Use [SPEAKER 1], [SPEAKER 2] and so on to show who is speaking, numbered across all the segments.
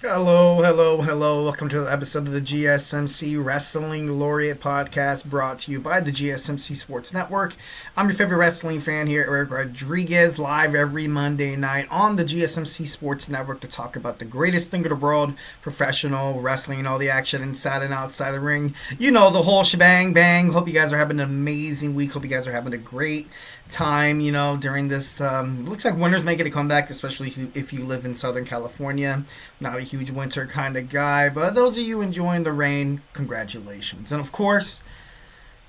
[SPEAKER 1] Hello, hello, hello. Welcome to the episode of the GSMC Wrestling Laureate podcast brought to you by the GSMC Sports Network. I'm your favorite wrestling fan here, Eric Rodriguez, live every Monday night on the GSMC Sports Network to talk about the greatest thing in the world, professional wrestling, all the action inside and outside the ring. You know, the whole shebang bang. Hope you guys are having an amazing week. Hope you guys are having a great time, during this. Looks like winter's making a comeback, especially if you live in Southern California. Not a huge winter kind of guy, but those of you enjoying the rain, congratulations. And of course,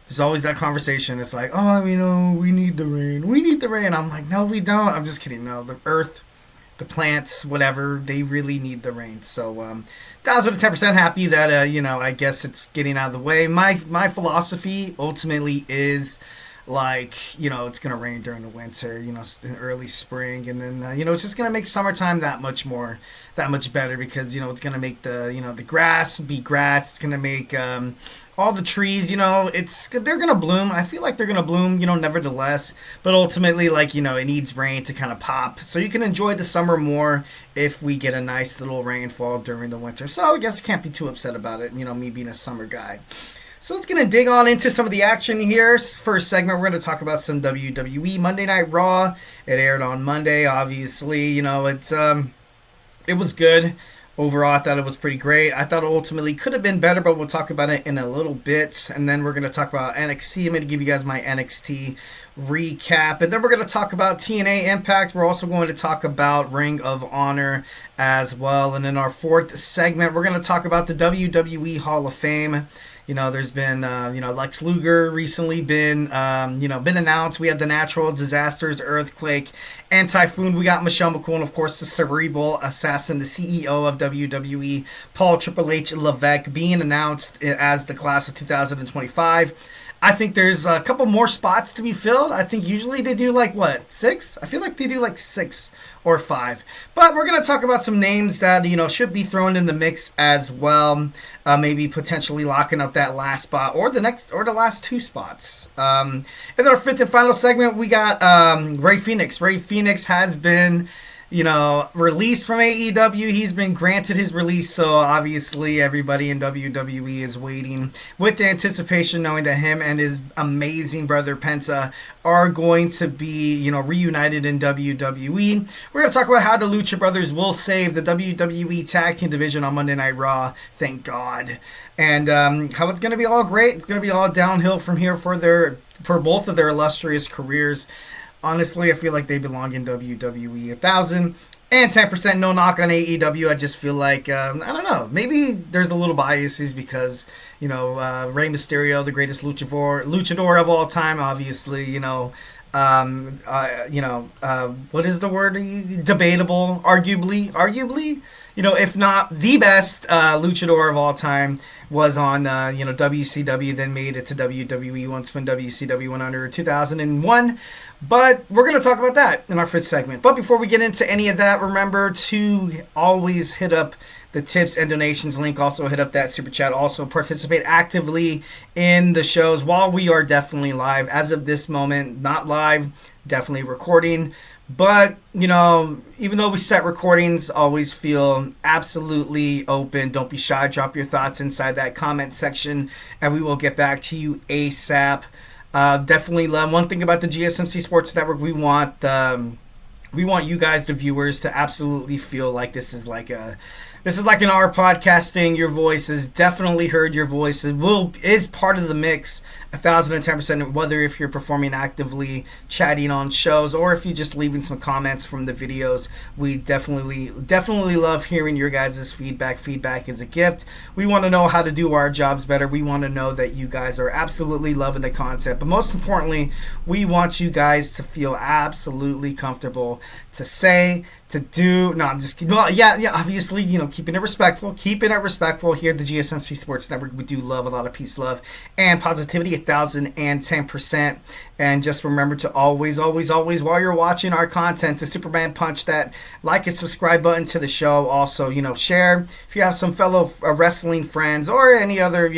[SPEAKER 1] there's always that conversation. It's like, oh, we need the rain. We need the rain. I'm like, no, we don't. I'm just kidding. No, the earth, the plants, whatever, they really need the rain. So, 1,010% happy that, I guess it's getting out of the way. My philosophy ultimately is like, it's gonna rain during the winter, in early spring, and then it's just gonna make summertime that much better, because it's gonna make the grass be grass. It's gonna make all the trees, they're gonna bloom. I feel like they're gonna bloom, nevertheless, but ultimately, like, it needs rain to kind of pop, so you can enjoy the summer more if we get a nice little rainfall during the winter. So I guess I can't be too upset about it, me being a summer guy. So let's get to dig on into some of the action here. First segment, we're going to talk about some WWE Monday Night Raw. It aired on Monday, obviously. It was good. Overall, I thought it was pretty great. I thought it ultimately could have been better, but we'll talk about it in a little bit. And then we're going to talk about NXT. I'm going to give you guys my NXT recap. And then we're going to talk about TNA Impact. We're also going to talk about Ring of Honor as well. And in our fourth segment, we're going to talk about the WWE Hall of Fame. There's been, Lex Luger recently been announced. We have the natural disasters, earthquake, and typhoon. We got Michelle McCool, and of course, the cerebral assassin, the CEO of WWE, Paul Triple H Levesque, being announced as the class of 2025. I think there's a couple more spots to be filled. I think usually they do six? I feel like they do like 6 or 5. But we're going to talk about some names that, should be thrown in the mix as well. Maybe potentially locking up that last spot or the last 2 spots. In our fifth and final segment, we got Rey Fenix. Rey Fenix has been released from AEW. He's been granted his release, so obviously everybody in WWE is waiting with the anticipation, knowing that him and his amazing brother Penta are going to be, reunited in WWE. We're going to talk about how the Lucha Brothers will save the WWE Tag Team division on Monday Night Raw. Thank God. And how it's going to be all great. It's going to be all downhill from here for both of their illustrious careers. Honestly, I feel like they belong in WWE. 1,010% no knock on AEW. I just feel like, I don't know, maybe there's a little biases because, Rey Mysterio, the greatest luchador of all time, obviously, what is the word? Debatable, arguably, if not the best luchador of all time, was on, WCW, then made it to WWE once when WCW went under 2001. But we're going to talk about that in our fifth segment. But before we get into any of that, remember to always hit up the tips and donations link. Also hit up that super chat. Also participate actively in the shows while we are definitely live. As of this moment, not live, definitely recording. But, even though we set recordings, always feel absolutely open. Don't be shy. Drop your thoughts inside that comment section, and we will get back to you ASAP. Definitely love one thing about the GSMC Sports Network. We want you guys, the viewers, to absolutely feel like this is like an hour podcasting. Your voice is definitely heard. Your voice is part of the mix. 1,010%. Whether if you're performing actively, chatting on shows, or if you're just leaving some comments from the videos, we definitely love hearing your guys' feedback. Feedback is a gift. We want to know how to do our jobs better. We want to know that you guys are absolutely loving the content, but most importantly, we want you guys to feel absolutely comfortable to say, to do. No, I'm just kidding. Well, yeah, obviously, keeping it respectful here at the GSMC Sports Network. We do love a lot of peace, love, and positivity. 1,010%. And just remember to always, while you're watching our content, to Superman punch that like and subscribe button to the show. Also, share if you have some fellow wrestling friends or any other,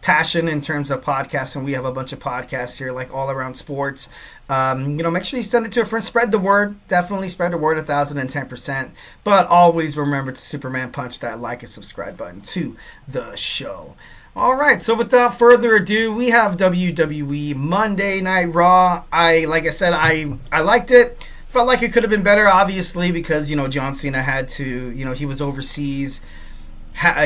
[SPEAKER 1] passion in terms of podcasting. We have a bunch of podcasts here, like all around sports. Make sure you send it to a friend. Spread the word. Definitely spread the word 1,010%. But always remember to Superman punch that like and subscribe button to the show. All right, so without further ado, we have WWE Monday Night Raw. Like I said, I liked it. Felt like it could have been better, obviously, because John Cena had to. He was overseas.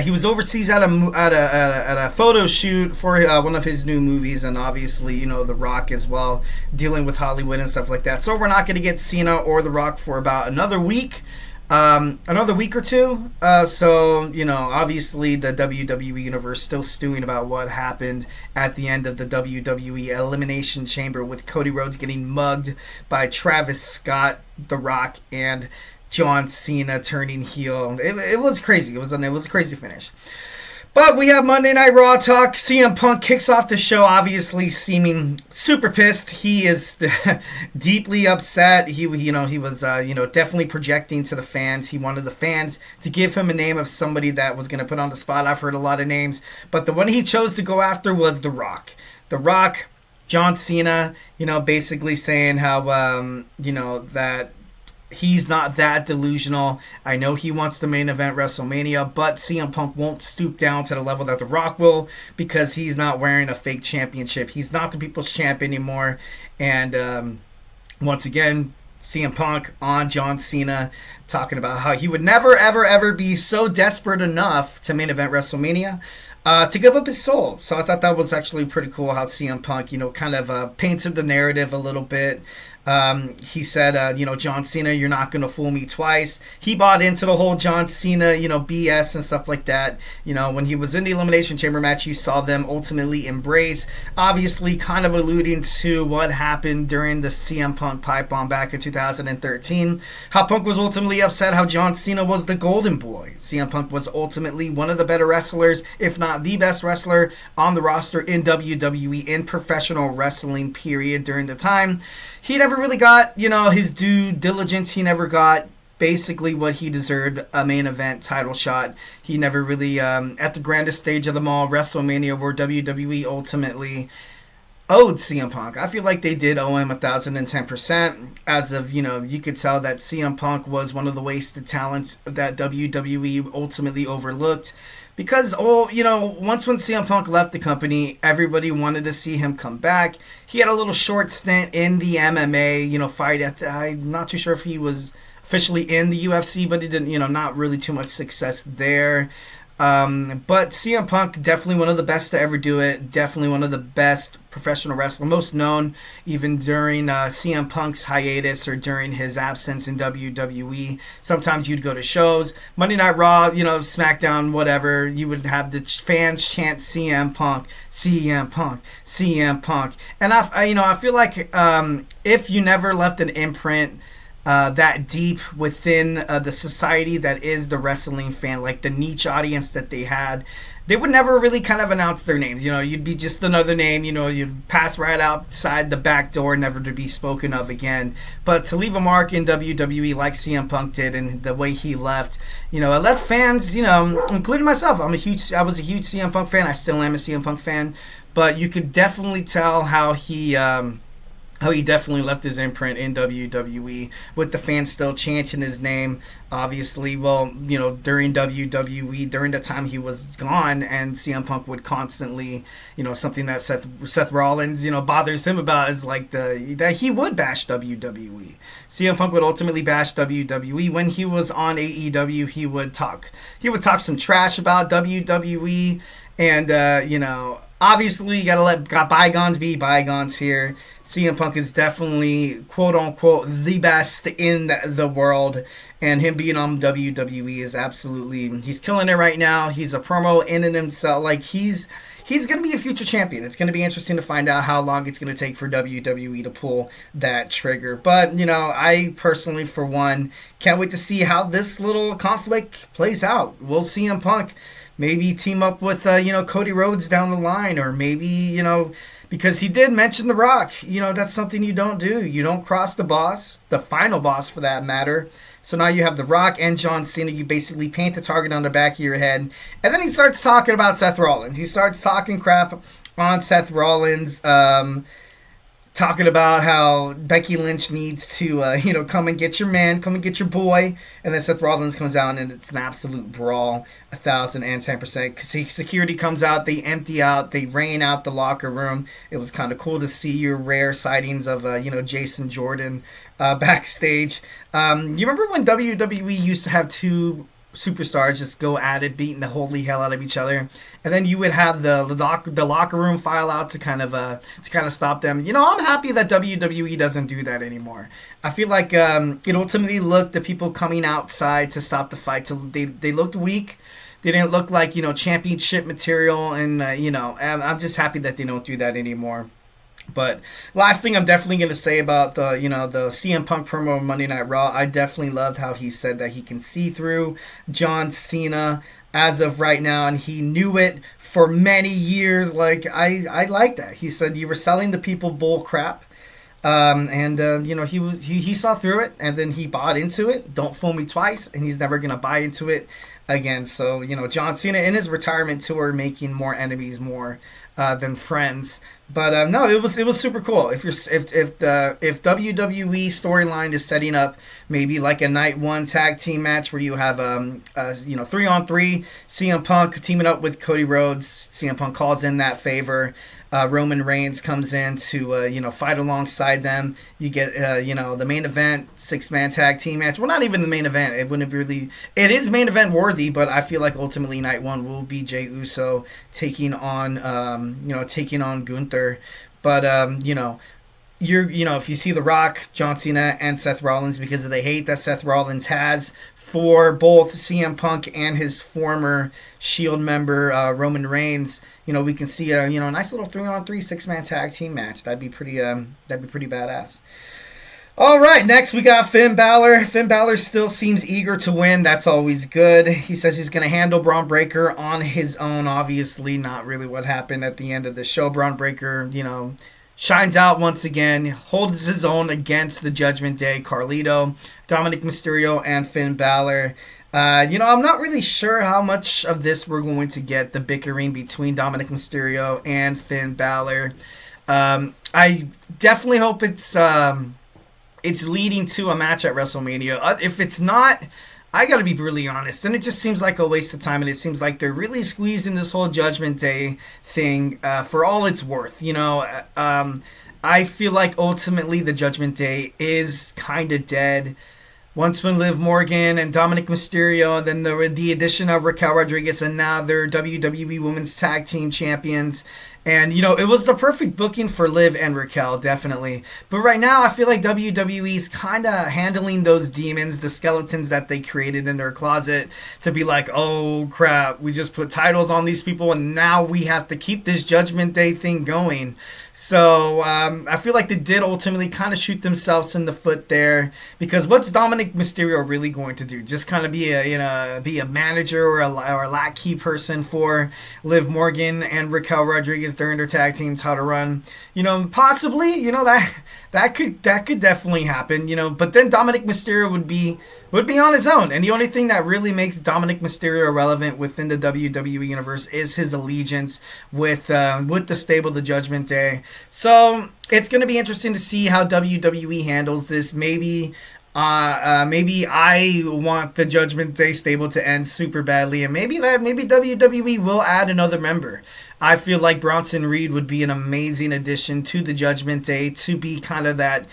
[SPEAKER 1] He was overseas at a photo shoot for one of his new movies, and obviously, The Rock as well, dealing with Hollywood and stuff like that. So we're not going to get Cena or The Rock for about another week or two. Obviously the WWE Universe still stewing about what happened at the end of the WWE Elimination Chamber with Cody Rhodes getting mugged by Travis Scott, The Rock, and John Cena turning heel. It was crazy. It was a crazy finish. But we have Monday Night Raw talk. CM Punk kicks off the show, obviously seeming super pissed. He is deeply upset. He was definitely projecting to the fans. He wanted the fans to give him a name of somebody that was going to put on the spot. I've heard a lot of names, but the one he chose to go after was The Rock. The Rock, John Cena, basically saying how, that he's not that delusional. I know he wants the main event WrestleMania, but CM Punk won't stoop down to the level that The Rock will because he's not wearing a fake championship. He's not the people's champ anymore. And once again, CM Punk on John Cena talking about how he would never, ever, ever be so desperate enough to main event WrestleMania to give up his soul. So I thought that was actually pretty cool how CM Punk, kind of painted the narrative a little bit. He said, John Cena, you're not going to fool me twice. He bought into the whole John Cena, BS and stuff like that. When he was in the Elimination Chamber match, you saw them ultimately embrace. Obviously, kind of alluding to what happened during the CM Punk pipe bomb back in 2013. How Punk was ultimately upset how John Cena was the golden boy. CM Punk was ultimately one of the better wrestlers, if not the best wrestler on the roster in WWE, in professional wrestling, period, during the time. He never really got, his due diligence. He never got basically what he deserved, a main event title shot. He never really, at the grandest stage of them all, WrestleMania, where WWE ultimately owed CM Punk. I feel like they did owe him 1,010%. As of, you could tell that CM Punk was one of the wasted talents that WWE ultimately overlooked. Because, once when CM Punk left the company, everybody wanted to see him come back. He had a little short stint in the MMA, fight. I'm not too sure if he was officially in the UFC, but he didn't, not really too much success there. But CM Punk, definitely one of the best to ever do it. Definitely one of the best professional wrestlers, most known even during CM Punk's hiatus or during his absence in WWE. Sometimes you'd go to shows, Monday Night Raw, SmackDown, whatever. You would have the fans chant CM Punk, CM Punk, CM Punk. And I feel like if you never left an imprint that deep within the society that is the wrestling fan, like the niche audience that they had, they would never really kind of announce their names. You'd be just another name, you'd pass right outside the back door, never to be spoken of again. But to leave a mark in WWE like CM Punk did, and the way he left, it let fans, including myself. I was a huge CM Punk fan. I still am a CM Punk fan. But you could definitely tell how he definitely left his imprint in WWE, with the fans still chanting his name. Obviously, during WWE, during the time he was gone, and CM Punk would constantly, something that Seth Rollins, bothers him about is like that he would bash WWE. CM Punk would ultimately bash WWE. When he was on AEW, he would talk some trash about WWE, and obviously, you gotta let bygones be bygones here. CM Punk is definitely, quote-unquote, the best in the world. And him being on WWE is absolutely... He's killing it right now. He's a promo in and himself. Like, he's going to be a future champion. It's going to be interesting to find out how long it's going to take for WWE to pull that trigger. But, I personally, for one, can't wait to see how this little conflict plays out. Will CM Punk maybe team up with, Cody Rhodes down the line, or maybe because he did mention The Rock. That's something you don't do. You don't cross the boss, the final boss for that matter. So now you have The Rock and John Cena. You basically paint the target on the back of your head. And then he starts talking about Seth Rollins. He starts talking crap on Seth Rollins, talking about how Becky Lynch needs to, come and get your man, come and get your boy. And then Seth Rollins comes out, and it's an absolute brawl, 1,010%. Security comes out, they empty out, they rain out the locker room. It was kind of cool to see your rare sightings of, Jason Jordan backstage. You remember when WWE used to have two superstars just go at it, beating the holy hell out of each other, and then you would have the locker room file out to kind of stop them. I'm happy that WWE doesn't do that anymore. I feel like it ultimately looked the people coming outside to stop the fight, so they looked weak. They didn't look like championship material, and I'm just happy that they don't do that anymore. But last thing I'm definitely going to say about the CM Punk promo on Monday Night Raw, I definitely loved how he said that he can see through John Cena as of right now, and he knew it for many years. Like, I like that. He said you were selling the people bull crap. He saw through it, and then he bought into it. Don't fool me twice, and he's never going to buy into it again. So, John Cena in his retirement tour making more enemies more than friends. But no, it was super cool. If WWE storyline is setting up maybe like a night one tag team match where you have 3-on-3 CM Punk teaming up with Cody Rhodes, CM Punk calls in that favor. Roman Reigns comes in to fight alongside them. You get the main event 6-man tag team match. Well, not even the main event. It wouldn't really. It is main event worthy, but I feel like ultimately night one will be Jey Uso taking on Gunther. But if you see The Rock, John Cena, and Seth Rollins, because of the hate that Seth Rollins has for both CM Punk and his former Shield member Roman Reigns, we can see a nice little 3-on-3 6-man tag team match. That'd be pretty badass. All right, next we got Finn Balor. Finn Balor still seems eager to win. That's always good. He says he's going to handle Braun Breaker on his own. Obviously, not really what happened at the end of the show. Braun Breaker, shines out once again, holds his own against the Judgment Day, Carlito, Dominic Mysterio, and Finn Balor. I'm not really sure how much of this we're going to get, the bickering between Dominic Mysterio and Finn Balor. I definitely hope it's leading to a match at WrestleMania. If it's not, I got to be brutally honest, and it just seems like a waste of time, and it seems like they're really squeezing this whole Judgment Day thing for all it's worth. I feel like ultimately the Judgment Day is kind of dead. Once when Liv Morgan and Dominic Mysterio, then the addition of Raquel Rodriguez, and now they're WWE Women's Tag Team Champions. And, it was the perfect booking for Liv and Raquel, definitely. But right now, I feel like WWE's kind of handling those demons, the skeletons that they created in their closet, to be like, oh, crap, we just put titles on these people, and now we have to keep this Judgment Day thing going. So I feel like they did ultimately kind of shoot themselves in the foot there, because what's Dominic Mysterio really going to do? Just kind of be a manager or a lackey person for Liv Morgan and Raquel Rodriguez during their tag team title run? Possibly. That could definitely happen. But then Dominic Mysterio would be on his own, and the only thing that really makes Dominic Mysterio relevant within the WWE Universe is his allegiance with the stable, the Judgment Day. So it's going to be interesting to see how WWE handles this. Maybe I want the Judgment Day stable to end super badly, and maybe WWE will add another member. I feel like Bronson Reed would be an amazing addition to the Judgment Day to be kind of that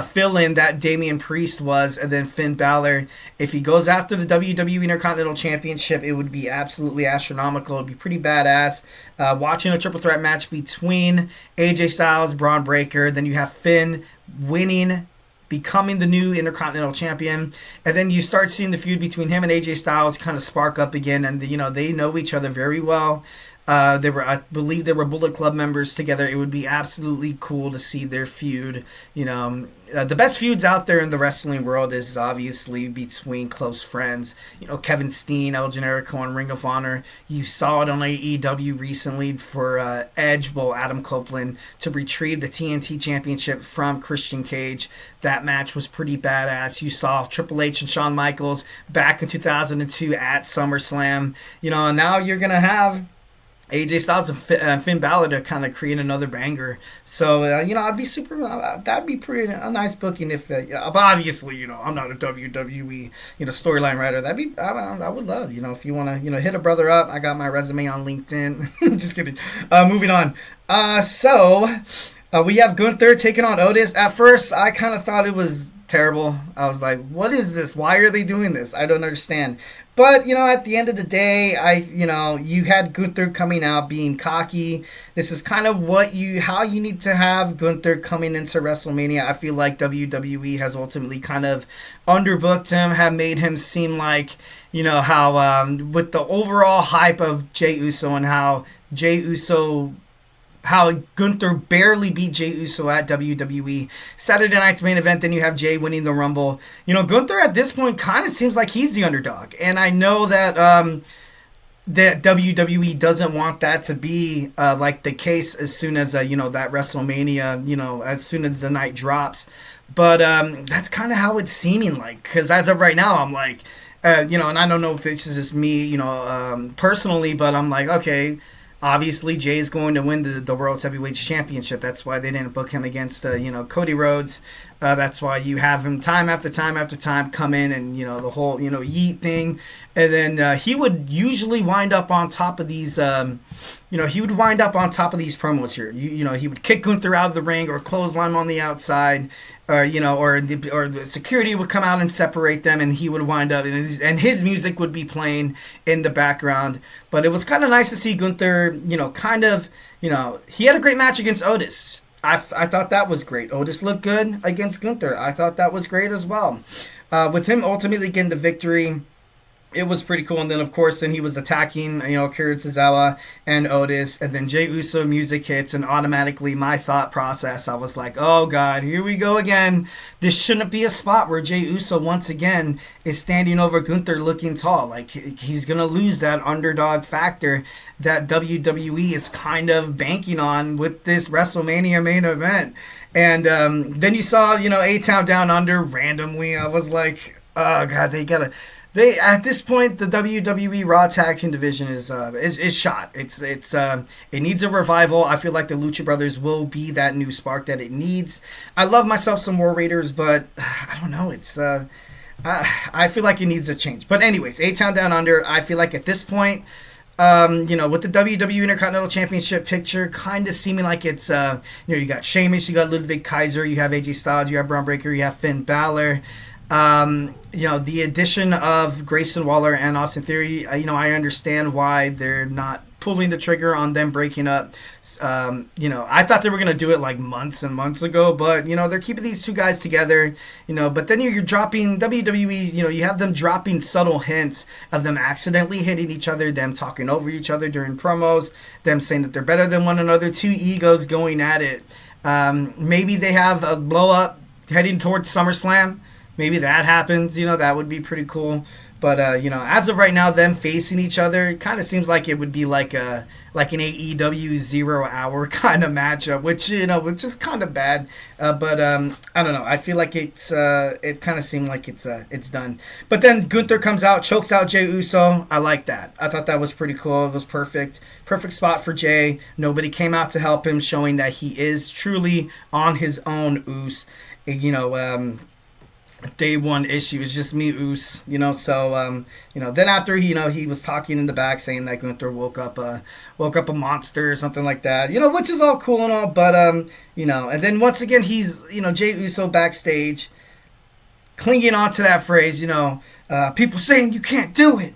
[SPEAKER 1] fill-in that Damian Priest was, and then Finn Balor. If he goes after the WWE Intercontinental Championship, it would be absolutely astronomical. It would be pretty badass. Watching a triple threat match between AJ Styles, Braun Breaker, then you have Finn winning, becoming the new Intercontinental Champion, and then you start seeing the feud between him and AJ Styles kind of spark up again, and they know each other very well. I believe they were Bullet Club members together. It would be absolutely cool to see their feud. The best feuds out there in the wrestling world is obviously between close friends. Kevin Steen, El Generico, and Ring of Honor. You saw it on AEW recently for Edge, Adam Copeland, to retrieve the TNT Championship from Christian Cage. That match was pretty badass. You saw Triple H and Shawn Michaels back in 2002 at SummerSlam. And now you're going to have AJ Styles and Finn Balor to kind of create another banger. So, I'd be that'd be pretty a nice booking if, but obviously, I'm not a WWE, storyline writer. I would love, if you want to, hit a brother up. I got my resume on LinkedIn. Just kidding. Moving on. We have Gunther taking on Otis. At first, I kind of thought it was terrible. I was like, what is this? Why are they doing this? I don't understand. But, at the end of the day, you had Gunther coming out being cocky. This is kind of how you need to have Gunther coming into WrestleMania. I feel like WWE has ultimately kind of underbooked him, have made him seem like, how with the overall hype of Jey Uso and how Gunther barely beat Jey Uso at WWE. Saturday night's main event, then you have Jey winning the Rumble. Gunther at this point kind of seems like he's the underdog. And I know that that WWE doesn't want that to be like the case as soon as, that WrestleMania, as soon as the night drops. But that's kind of how it's seeming like. Because as of right now, I'm like, and I don't know if this is just me, personally, but I'm like, okay, obviously, Jay's going to win the World Heavyweight Championship. That's why they didn't book him against, Cody Rhodes. That's why you have him time after time after time come in and, the whole, yeet thing. And then he would usually wind up on top of these, promos here. He would kick Gunther out of the ring or clothesline on the outside. Or the security would come out and separate them, and he would wind up, and his music would be playing in the background. But it was kind of nice to see Gunther, he had a great match against Otis. I thought that was great. Otis looked good against Gunther. I thought that was great as well. With him ultimately getting the victory, it was pretty cool. And then, of course, he was attacking, Akira Tozawa and Otis. And then Jey Uso music hits. And automatically my thought process, I was like, oh, God, here we go again. This shouldn't be a spot where Jey Uso, once again, is standing over Gunther looking tall. Like, he's going to lose that underdog factor that WWE is kind of banking on with this WrestleMania main event. And then you saw, A-Town Down Under randomly. I was like, oh, God, at this point, the WWE Raw Tag Team division is shot. It needs a revival. I feel like the Lucha Brothers will be that new spark that it needs. I love myself some War Raiders, but I don't know. I feel like it needs a change. But anyways, A-Town Down Under. I feel like at this point, with the WWE Intercontinental Championship picture kind of seeming like it's you got Sheamus, you got Ludwig Kaiser, you have AJ Styles, you have Braun Breaker, you have Finn Balor. The addition of Grayson Waller and Austin Theory, I understand why they're not pulling the trigger on them breaking up. I thought they were going to do it like months and months ago, but, they're keeping these two guys together, but then you're dropping WWE, you have them dropping subtle hints of them accidentally hitting each other, them talking over each other during promos, them saying that they're better than one another, two egos going at it. Maybe they have a blow up heading towards SummerSlam. Maybe that happens, that would be pretty cool. But, as of right now, them facing each other, it kind of seems like it would be like an AEW 0 hour kind of matchup, which is kind of bad. But I don't know. I feel like it kind of seemed like it's done. But then Gunther comes out, chokes out Jey Uso. I like that. I thought that was pretty cool. It was perfect. Perfect spot for Jey. Nobody came out to help him, showing that he is truly on his own, Uso. Day one issue is just me, Uso, so then after he was talking in the back saying that Gunther woke up a monster or something like that, which is all cool and all, but and then once again he's Jey Uso backstage clinging on to that phrase, people saying you can't do it,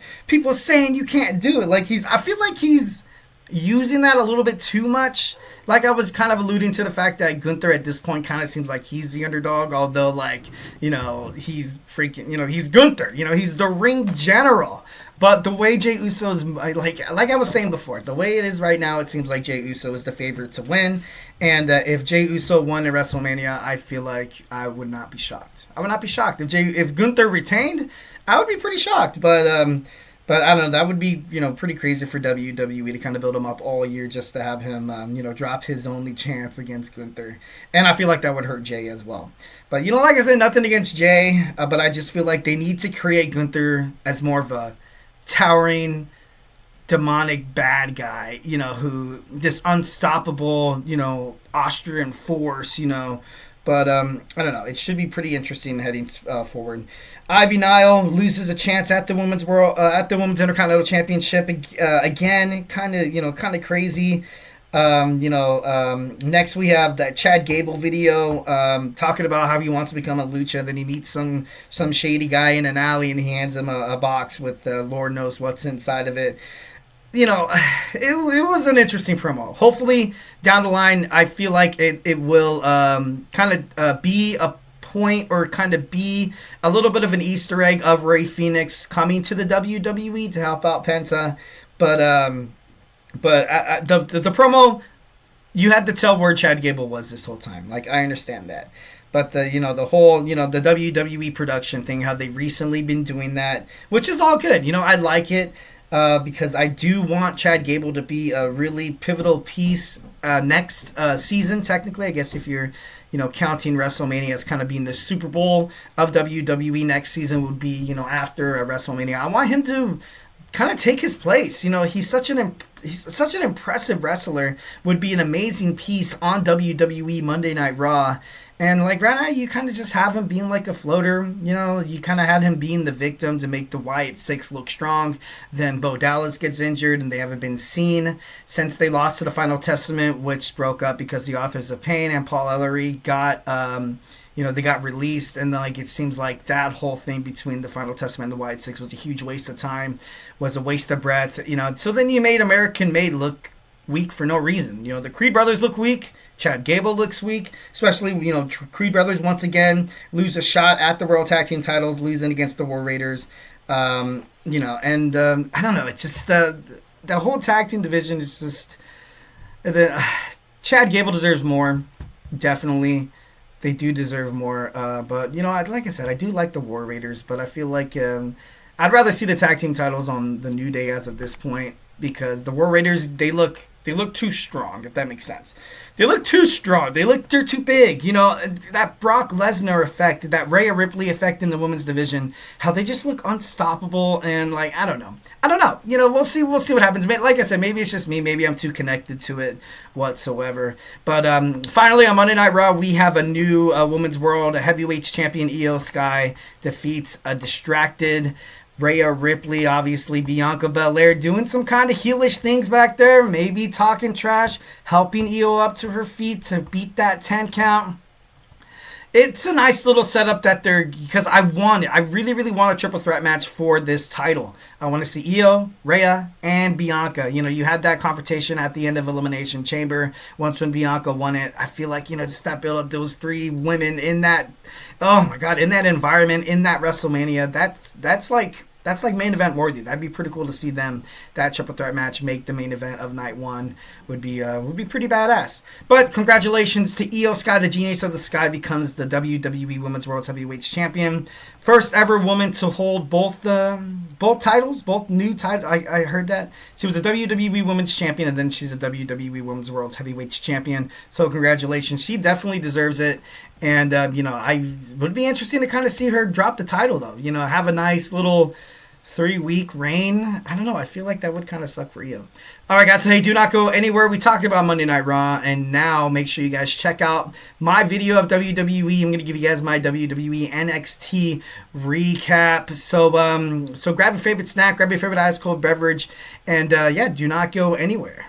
[SPEAKER 1] like I feel like he's using that a little bit too much. Like I was kind of alluding to the fact that Gunther at this point kind of seems like he's the underdog, although he's freaking, he's Gunther, he's the ring general. But the way Jey Uso is, like I was saying before, the way it is right now, it seems like Jey Uso is the favorite to win. And if Jey Uso won at WrestleMania, I feel like I would not be shocked. I would not be shocked if Gunther retained. I would be pretty shocked, but I don't know. That would be pretty crazy for WWE to kind of build him up all year just to have him drop his only chance against Gunther, and I feel like that would hurt Jey as well. But like I said, nothing against Jey, but I just feel like they need to create Gunther as more of a towering, demonic bad guy, who this unstoppable, Austrian force, But I don't know. It should be pretty interesting heading forward. Ivy Nile loses a chance at the women's Intercontinental Championship again. Kind of crazy. Next we have that Chad Gable video talking about how he wants to become a lucha. Then he meets some shady guy in an alley and he hands him a box with Lord knows what's inside of it. It was an interesting promo. Hopefully, down the line, I feel like it will kind of be a point or kind of be a little bit of an Easter egg of Rey Fenix coming to the WWE to help out Penta. But the promo, you had to tell where Chad Gable was this whole time. Like, I understand that. But the whole the WWE production thing, how they've recently been doing that, which is all good. I like it. Because I do want Chad Gable to be a really pivotal piece next season, technically. I guess if you're, counting WrestleMania as kind of being the Super Bowl of WWE, next season would be, after WrestleMania. I want him to kind of take his place. He's such an impressive wrestler, would be an amazing piece on WWE Monday Night Raw. And like right now, you kind of just have him being like a floater. You kind of had him being the victim to make the Wyatt Six look strong. Then Bo Dallas gets injured, and they haven't been seen since they lost to the Final Testament, which broke up because the Authors of Pain and Paul Ellery got, they got released. And like it seems like that whole thing between the Final Testament and the Wyatt Six was a huge waste of time, was a waste of breath. So then you made American Made look weak for no reason. The Creed brothers look weak. Chad Gable looks weak, especially, Creed brothers once again lose a shot at the World Tag Team titles, losing against the War Raiders. I don't know. It's just the whole tag team division is just Chad Gable deserves more. Definitely, they do deserve more. But like I said, I do like the War Raiders, but I feel like I'd rather see the tag team titles on the New Day as of this point, because the War Raiders, they look too strong, if that makes sense. They look too strong. They're too big. That Brock Lesnar effect, that Rhea Ripley effect in the women's division, how they just look unstoppable, and like, I don't know. We'll see what happens. Like I said, maybe it's just me. Maybe I'm too connected to it whatsoever. But finally, on Monday Night Raw, we have a new Women's World Heavyweight Champion. Iyo Sky defeats a distracted Rhea Ripley. Obviously, Bianca Belair doing some kind of heelish things back there, maybe talking trash, helping Iyo up to her feet to beat that 10 count. It's a nice little setup that because I really, really want a triple threat match for this title. I want to see Iyo, Rhea, and Bianca. You had that confrontation at the end of Elimination Chamber once when Bianca won it. I feel like, just that build up those three women in that, oh my God, in that environment, in that WrestleMania, that's like main event worthy. That'd be pretty cool to see them, that triple threat match, make the main event of night one. Would be pretty badass. But congratulations to Iyo Sky. The Genius of the Sky becomes the WWE Women's World Heavyweight Champion. First ever woman to hold both titles, both new titles. I heard that. She was a WWE Women's Champion, and then she's a WWE Women's World Heavyweight Champion. So congratulations. She definitely deserves it. And, I would be interesting to kind of see her drop the title, though. Have a nice little 3-week reign. I don't know. I feel like that would kind of suck for you. All right, guys. So, hey, do not go anywhere. We talked about Monday Night Raw, and now make sure you guys check out my video of WWE. I'm going to give you guys my WWE NXT recap. So grab your favorite snack, grab your favorite ice cold beverage, and, do not go anywhere.